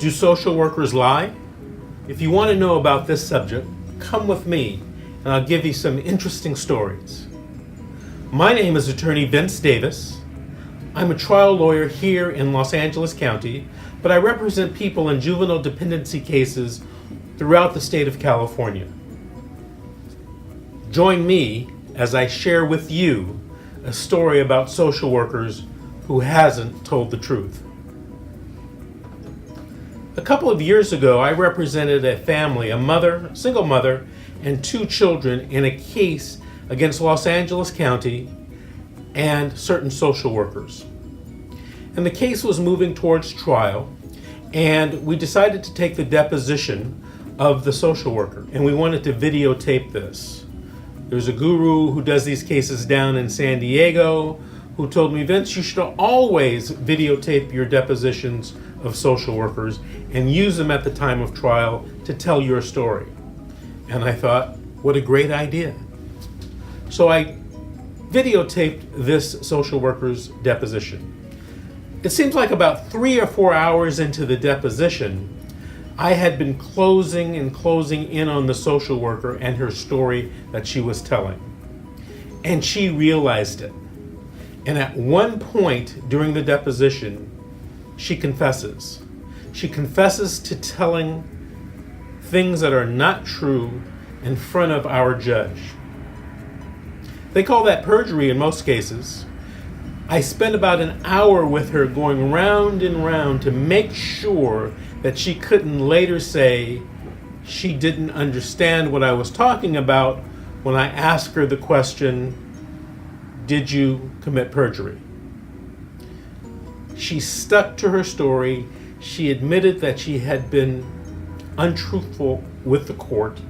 Do social workers lie? If you want to know about this subject, come with me and I'll give you some interesting stories. My name is Attorney Vince Davis. I'm a trial lawyer here in Los Angeles County, but I represent people in juvenile dependency cases throughout the state of California. Join me as I share with you a story about social workers who hasn't told the truth. A couple of years ago, I represented a family, a single mother, and 2 children in a case against Los Angeles County and certain social workers. And the case was moving towards trial, and we decided to take the deposition of the social worker, and we wanted to videotape this. There's a guru who does these cases down in San Diego who told me, Vince, you should always videotape your depositions of social workers and use them at the time of trial to tell your story. And I thought, what a great idea. So I videotaped this social worker's deposition. It seems like about 3 or 4 hours into the deposition, I had been closing in on the social worker and her story that she was telling. And she realized it. And at one point during the deposition, she confesses. She confesses to telling things that are not true in front of our judge. They call that perjury in most cases. I spent about an hour with her going round and round to make sure that she couldn't later say she didn't understand what I was talking about when I asked her the question, did you commit perjury? She stuck to her story. She admitted that she had been untruthful with the court.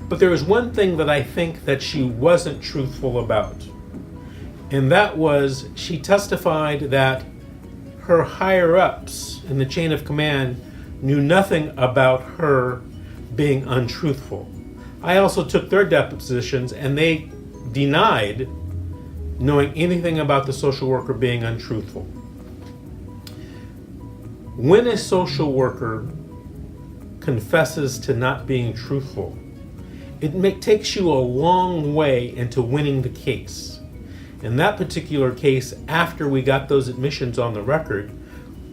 But there was one thing that I think that she wasn't truthful about. And that was she testified that her higher-ups in the chain of command knew nothing about her being untruthful. I also took their depositions and they denied knowing anything about the social worker being untruthful. When a social worker confesses to not being truthful, it takes you a long way into winning the case. In that particular case, after we got those admissions on the record,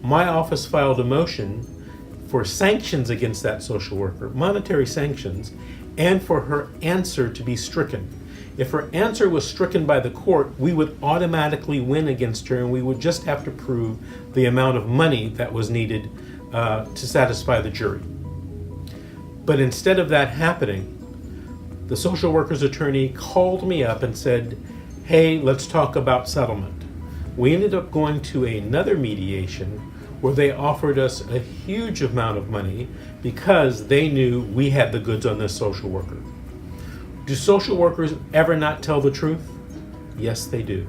my office filed a motion for sanctions against that social worker, monetary sanctions, and for her answer to be stricken. If her answer was stricken by the court, we would automatically win against her, and we would just have to prove the amount of money that was needed to satisfy the jury. But instead of that happening, the social worker's attorney called me up and said, hey, let's talk about settlement. We ended up going to another mediation where they offered us a huge amount of money because they knew we had the goods on this social worker. Do social workers ever not tell the truth? Yes, they do.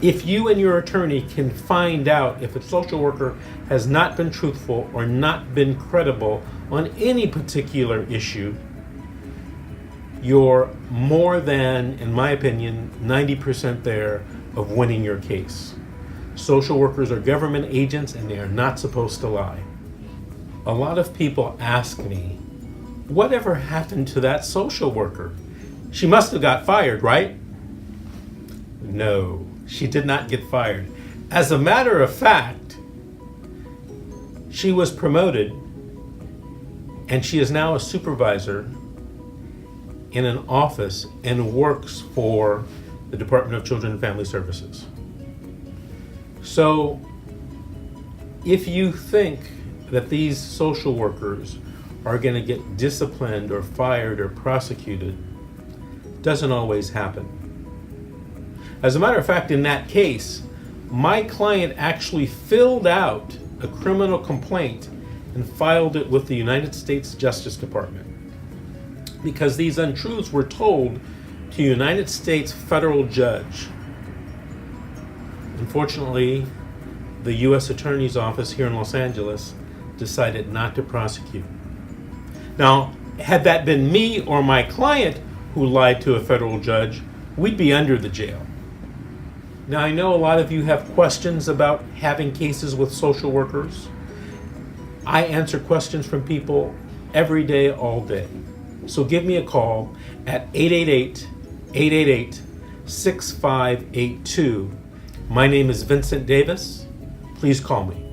If you and your attorney can find out if a social worker has not been truthful or not been credible on any particular issue, you're more than, in my opinion, 90% there of winning your case. Social workers are government agents and they are not supposed to lie. A lot of people ask me, whatever happened to that social worker? She must have got fired, right? No, she did not get fired. As a matter of fact, she was promoted and she is now a supervisor in an office and works for the Department of Children and Family Services. So if you think that these social workers are going to get disciplined or fired or prosecuted, it doesn't always happen. As a matter of fact, in that case, my client actually filled out a criminal complaint and filed it with the United States Justice Department because these untruths were told to a United States federal judge. Unfortunately, the U.S. Attorney's Office here in Los Angeles decided not to prosecute. Now, had that been me or my client who lied to a federal judge, we'd be under the jail. Now, I know a lot of you have questions about having cases with social workers. I answer questions from people every day, all day. So give me a call at 888-888-6582. My name is Vincent Davis. Please call me.